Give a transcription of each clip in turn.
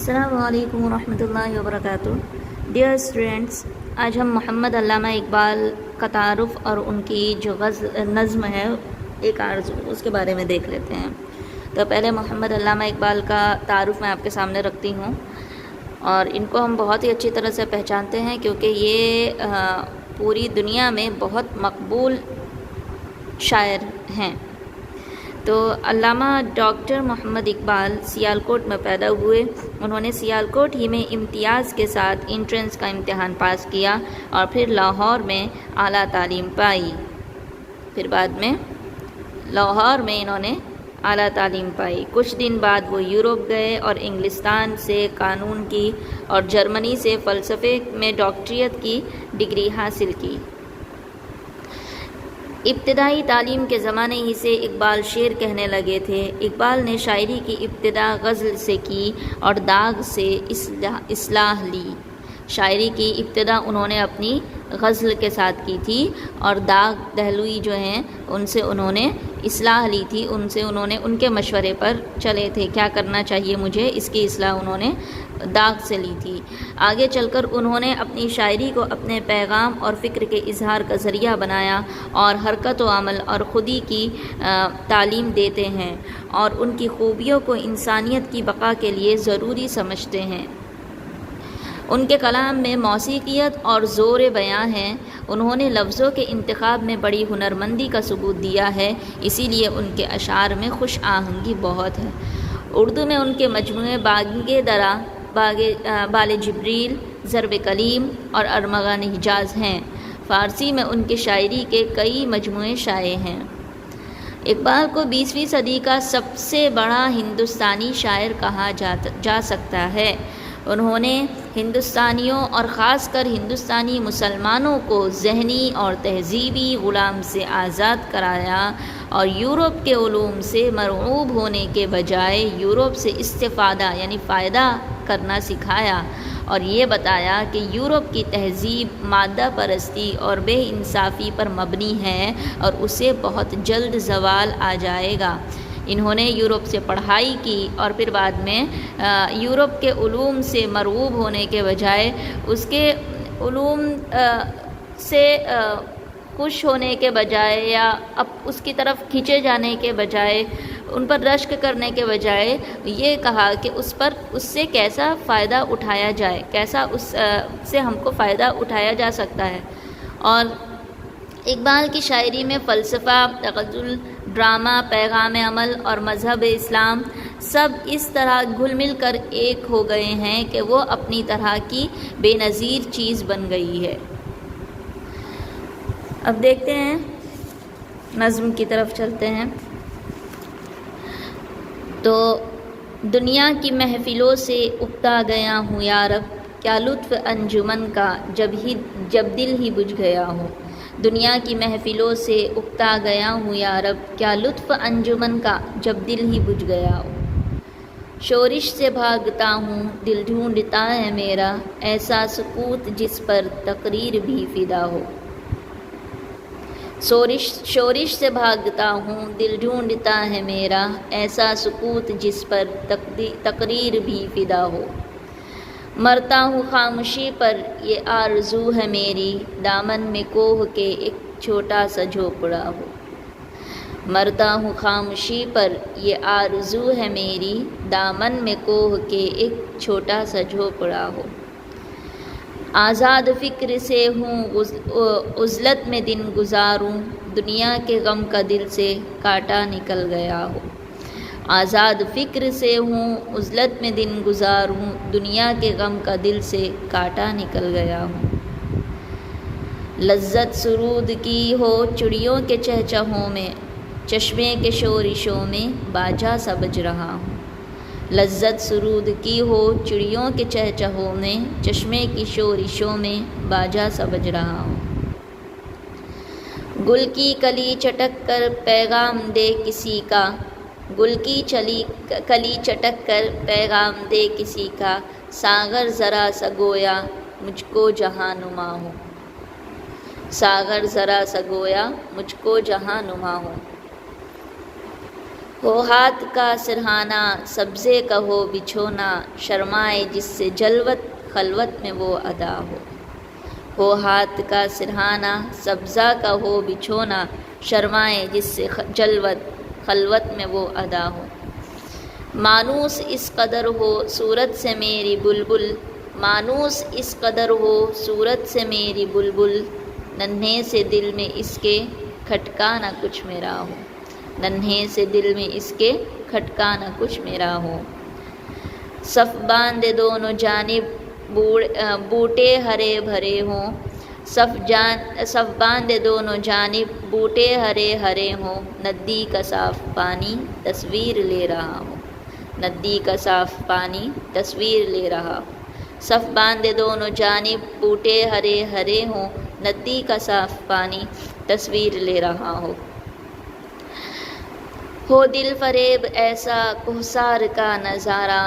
السلام علیکم ورحمۃ اللہ وبرکاتہ۔ ڈیئر اسٹوڈینٹس، آج ہم محمد علامہ اقبال کا تعارف اور ان کی جو نظم ہے ایک آرزو، اس کے بارے میں دیکھ لیتے ہیں۔ تو پہلے محمد علامہ اقبال کا تعارف میں آپ کے سامنے رکھتی ہوں، اور ان کو ہم بہت ہی اچھی طرح سے پہچانتے ہیں کیونکہ یہ پوری دنیا میں بہت مقبول شاعر ہیں۔ تو علامہ ڈاکٹر محمد اقبال سیالکوٹ میں پیدا ہوئے۔ انہوں نے سیالکوٹ ہی میں امتیاز کے ساتھ انٹرنس کا امتحان پاس کیا اور پھر لاہور میں اعلیٰ تعلیم پائی۔ پھر بعد میں لاہور میں انہوں نے اعلیٰ تعلیم پائی۔ کچھ دن بعد وہ یورپ گئے اور انگلستان سے قانون کی اور جرمنی سے فلسفے میں ڈاکٹریٹ کی ڈگری حاصل کی۔ ابتدائی تعلیم کے زمانے ہی سے اقبال شعر کہنے لگے تھے۔ اقبال نے شاعری کی ابتدا غزل سے کی اور داغ سے اصلاح لی۔ شاعری کی ابتدا انہوں نے اپنی غزل کے ساتھ کی تھی اور داغ دہلوی جو ہیں ان سے انہوں نے اصلاح لی تھی، انہوں نے ان کے مشورے پر چلے تھے، کیا کرنا چاہیے مجھے، اس کی اصلاح انہوں نے داغ سے لی تھی۔ آگے چل کر انہوں نے اپنی شاعری کو اپنے پیغام اور فکر کے اظہار کا ذریعہ بنایا اور حرکت و عمل اور خودی کی تعلیم دیتے ہیں اور ان کی خوبیوں کو انسانیت کی بقا کے لیے ضروری سمجھتے ہیں۔ ان کے کلام میں موسیقیت اور زور بیاں ہے۔ انہوں نے لفظوں کے انتخاب میں بڑی ہنرمندی کا ثبوت دیا ہے، اسی لیے ان کے اشعار میں خوش آہنگی بہت ہے۔ اردو میں ان کے مجموعے باغ درا، بال جبریل، ضرب کلیم اور ارمغان حجاز ہیں۔ فارسی میں ان کی شاعری کے کئی مجموعے شائع ہیں۔ اقبال کو 20ویں صدی کا سب سے بڑا ہندوستانی شاعر کہا جا سکتا ہے۔ انہوں نے ہندوستانیوں اور خاص کر ہندوستانی مسلمانوں کو ذہنی اور تہذیبی غلام سے آزاد کرایا اور یورپ کے علوم سے مرعوب ہونے کے بجائے یورپ سے استفادہ یعنی فائدہ کرنا سکھایا، اور یہ بتایا کہ یورپ کی تہذیب مادہ پرستی اور بے انصافی پر مبنی ہے اور اسے بہت جلد زوال آ جائے گا۔ انہوں نے یورپ سے پڑھائی کی اور پھر بعد میں یورپ کے علوم سے مرغوب ہونے کے بجائے اس کے علوم سے خوش ہونے کے بجائے یا اب اس کی طرف کھینچے جانے کے بجائے، ان پر رشک کرنے کے بجائے یہ کہا کہ اس سے کیسا فائدہ اٹھایا جائے، کیسا اس سے ہم کو فائدہ اٹھایا جا سکتا ہے۔ اور اقبال کی شاعری میں فلسفہ، غزل، ڈرامہ، پیغام عمل اور مذہب اسلام سب اس طرح گھل مل کر ایک ہو گئے ہیں کہ وہ اپنی طرح کی بے نظیر چیز بن گئی ہے۔ اب دیکھتے ہیں، نظم کی طرف چلتے ہیں۔ تو دنیا کی محفلوں سے اکتا گیا ہوں یا رب، کیا لطف انجمن کا جب دل ہی بجھ گیا ہو۔ دنیا کی محفلوں سے اکتا گیا ہوں یا رب، کیا لطف انجمن کا جب دل ہی بجھ گیا ہو۔ شورش سے بھاگتا ہوں دل ڈھونڈتا ہے میرا، ایسا سکوت جس پر تقریر بھی فدا ہو۔ شورش سے بھاگتا ہوں دل ڈھونڈتا ہے میرا، ایسا سکوت جس پر تقریر بھی فدا ہو۔ مرتا ہوں خاموشی پر یہ آرزو ہے میری، دامن میں کوہ کے ایک چھوٹا سا جھونپڑا ہو۔ مرتا ہوں خاموشی پر یہ آرزو ہے میری، دامن میں کوہ کے ایک چھوٹا سا جھونپڑا ہو۔ آزاد فکر سے ہوں عزلت میں دن گزاروں، دنیا کے غم کا دل سے کانٹا نکل گیا ہو۔ آزاد فکر سے ہوں عزلت میں دن گزاروں، دنیا کے غم کا دل سے کانٹا نکل گیا ہو۔ لذت سرود کی ہو چڑیوں کے چہچہوں میں، چشمے کے شورشوں میں باجا سا بج رہا ہوں۔ لذت سرود کی ہو چڑیوں کے چہچہوں میں، چشمے کی شورشوں میں باجا سا بج رہا ہوں۔ گل کی کلی چٹک کر پیغام دے کسی کا، گل کی کلی چٹک کر پیغام دے کسی کا، ساغر ذرا سا گویا مجھ کو جہاں نما ہو۔ ساغر ذرا سا گویا مجھ کو جہاں نما ہو۔ ہو ہاتھ کا سرہانہ سبزے کا ہو بچھونا، شرمائے جس سے جلوت خلوت میں وہ ادا ہو ہاتھ کا سرہانہ سبزہ کا ہو بچھونا، شرمائے جس سے جلوت خلوت میں وہ ادا ہو۔ مانوس اس قدر ہو صورت سے میری بلبل، مانوس اس قدر ہو صورت سے میری بلبل، ننھے سے دل میں اس کے کھٹکا نہ کچھ میرا ہو، ننھے سے دل میں اس کے کھٹکا نہ کچھ میرا ہو۔ صف باندھے دونوں جانب بوٹے ہرے بھرے ہوں، صف باندھے دونوں جانب بوٹے ہرے ہرے ہوں، ندی کا صاف پانی تصویر لے رہا ہو، ندی کا صاف پانی تصویر لے رہا ہو۔ صف باندھے دونوں جانب بوٹے ہرے ہرے ہوں، ندی کا صاف پانی تصویر لے رہا ہو دل فریب ایسا کوہسار کا نظارہ،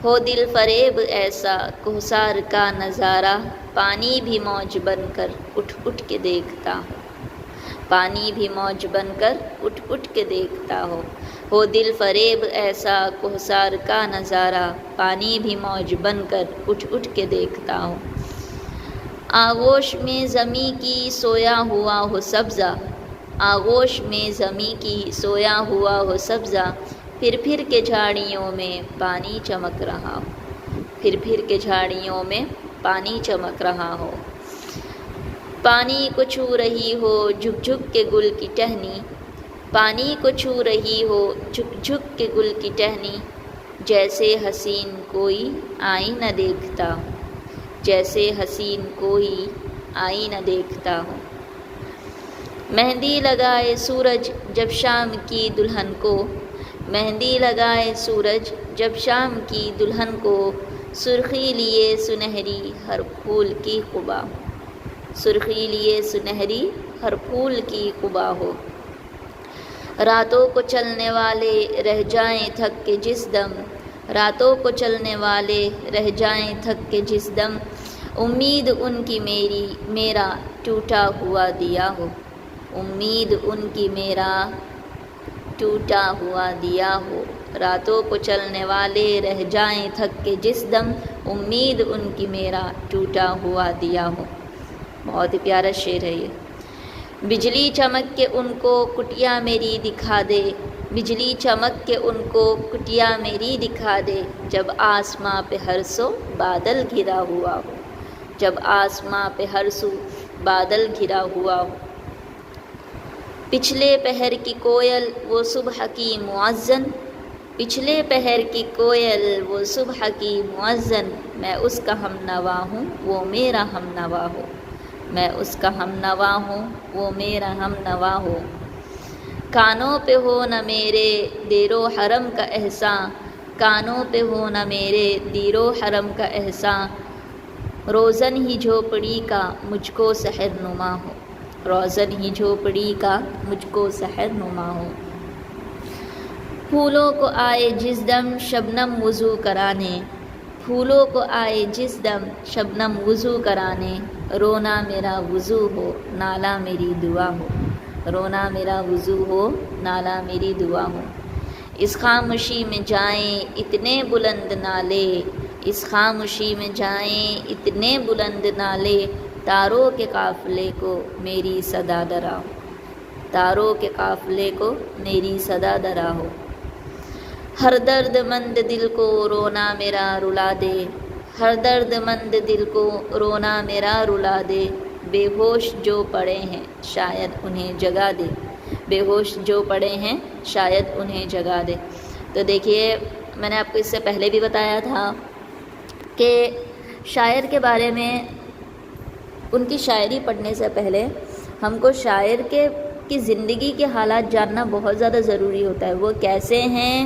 ہو دل فریب ایسا کوہسار کا نظارہ، پانی بھی موج بن کر اٹھ اٹھ کے دیکھتا ہو، پانی بھی موج بن کر اٹھ اٹھ کے دیکھتا ہو دل فریب ایسا کوہسار کا نظارہ، پانی بھی موج بن کر اٹھ اٹھ کے دیکھتا ہو۔ آغوش میں زمیں کی سویا ہوا ہو سبزہ، آغوش میں زمیں کی سویا ہوا ہو سبزہ، پھر پھر کے جھاڑیوں میں پانی چمک رہا ہو، پھر پھر کے جھاڑیوں میں پانی چمک رہا ہو۔ پانی کو چھو رہی ہو جھک جھک کے گل کی ٹہنی، پانی کو چھو رہی ہو جھک جھک کے گل کی ٹہنی، جیسے حسین کوئی آئینہ دیکھتا ہو، جیسے حسین کوئی آئینہ دیکھتا ہو۔ مہندی لگائے سورج جب شام کی دلہن کو، مہندی لگائے سورج جب شام کی دلہن کو، سرخی لیے سنہری ہر پھول کی قبا، سرخی لیے سنہری ہر پھول کی قبا ہو۔ راتوں کو چلنے والے رہ جائیں تھک کے جس دم، راتوں کو چلنے والے رہ جائیں تھک کے جس دم، امید ان کی میرا ٹوٹا ہوا دیا ہو، امید ان کی میرا ٹوٹا ہوا دیا ہو۔ راتوں کو چلنے والے رہ جائیں تھک کے جس دم، امید ان کی میرا ٹوٹا ہوا دیا ہو۔ بہت ہی پیارا شعر ہے یہ۔ بجلی چمک کے ان کو کٹیا میری دکھا دے، بجلی چمک کے ان کو کٹیا میری دکھا دے، جب آسماں پہ ہر سو بادل گھرا ہوا ہو، جب آسماں پہ ہر سو بادل گھرا ہوا ہو۔ پچھلے پہر کی کوئل وہ صبح کی مؤذن، پچھلے پہر کی کوئل وہ صبح کی مؤذن، میں اس کا ہم نوا ہوں وہ میرا ہم نوا ہو، میں اس کا ہم نوا ہوں وہ میرا ہم نوا ہو۔ کانوں پہ ہو نہ میرے دیر و حرم کا احساں، کانوں پہ ہو نہ میرے دیر و حرم کا احساں، روزن ہی جھوپڑی کا مجھ کو سحر نما ہو، روزن ہی جھوپڑی کا مجھ کو سحر نما ہو۔ پھولوں کو آئے جس دم شبنم وضو کرانے، پھولوں کو آئے جس دم شبنم وضو کرانے، رونا میرا وضو ہو نالا میری دعا ہو، رونا میرا وضو ہو نالا میری دعا ہو۔ اس خاموشی میں جائیں اتنے بلند نالے، اس خاموشی میں جائیں اتنے بلند نالے، تاروں کے قافلے کو میری صدا درا ہو، تاروں کے قافلے کو میری صدا درا ہو۔ ہر درد مند دل کو رونا میرا رلا دے، ہر درد مند دل کو رونا میرا رلا دے، بے ہوش جو پڑے ہیں شاید انہیں جگا دے، بے ہوش جو پڑے ہیں شاید انہیں جگا دے۔ تو دیکھیے میں نے آپ کو اس سے پہلے بھی بتایا تھا کہ شاعر کے بارے میں ان کی شاعری پڑھنے سے پہلے ہم کو شاعر کی زندگی کے حالات جاننا بہت زیادہ ضروری ہوتا ہے، وہ کیسے ہیں،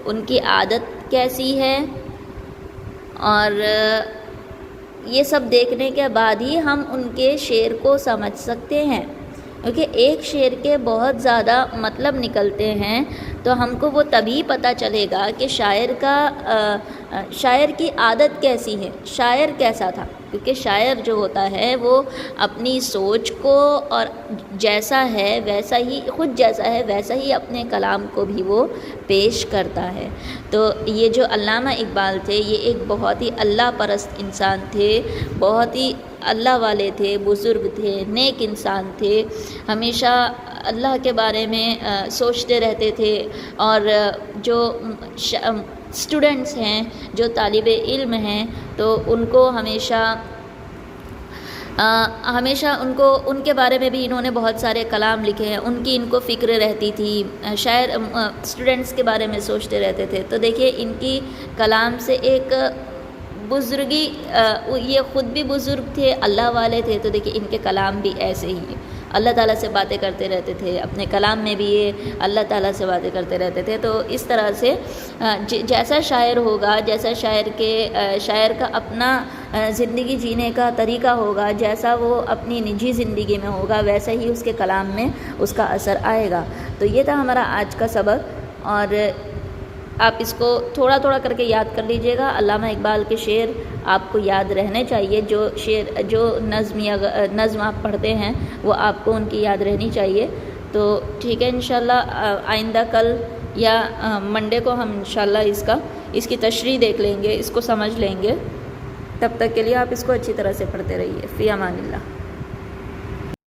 ان کی عادت کیسی ہے، اور یہ سب دیکھنے کے بعد ہی ہم ان کے شعر کو سمجھ سکتے ہیں، کیونکہ ایک شعر کے بہت زیادہ مطلب نکلتے ہیں۔ تو ہم کو وہ تبھی پتہ چلے گا کہ شاعر کی عادت کیسی ہے، شاعر کیسا تھا، کیونکہ شاعر جو ہوتا ہے وہ اپنی سوچ کو اور جیسا ہے ویسا ہی، خود جیسا ہے ویسا ہی اپنے کلام کو بھی وہ پیش کرتا ہے۔ تو یہ جو علامہ اقبال تھے یہ ایک بہت ہی اللہ پرست انسان تھے، بہت ہی اللہ والے تھے، بزرگ تھے، نیک انسان تھے، ہمیشہ اللہ کے بارے میں سوچتے رہتے تھے، اور جو اسٹوڈنٹس ہیں، جو طالب علم ہیں، تو ان کو ہمیشہ ان کے بارے میں بھی انہوں نے بہت سارے کلام لکھے ہیں، ان کی ان کو فکر رہتی تھی، شاعر اسٹوڈنٹس کے بارے میں سوچتے رہتے تھے۔ تو دیکھیے ان کی کلام سے ایک بزرگی، یہ خود بھی بزرگ تھے، اللہ والے تھے، تو دیکھیے ان کے کلام بھی ایسے ہی اللہ تعالیٰ سے باتیں کرتے رہتے تھے، اپنے کلام میں بھی یہ اللہ تعالیٰ سے باتیں کرتے رہتے تھے۔ تو اس طرح سے جیسا شاعر ہوگا، جیسا شاعر کا اپنا زندگی جینے کا طریقہ ہوگا، جیسا وہ اپنی نجی زندگی میں ہوگا ویسا ہی اس کے کلام میں اس کا اثر آئے گا۔ تو یہ تھا ہمارا آج کا سبق، اور آپ اس کو تھوڑا تھوڑا کر کے یاد کر لیجئے گا۔ علامہ اقبال کے شعر آپ کو یاد رہنے چاہیے، جو نظم آپ پڑھتے ہیں وہ آپ کو ان کی یاد رہنی چاہیے۔ تو ٹھیک ہے، انشاءاللہ آئندہ کل یا منڈے کو ہم انشاءاللہ اس کی تشریح دیکھ لیں گے، اس کو سمجھ لیں گے۔ تب تک کے لیے آپ اس کو اچھی طرح سے پڑھتے رہیے۔ فی امان اللہ۔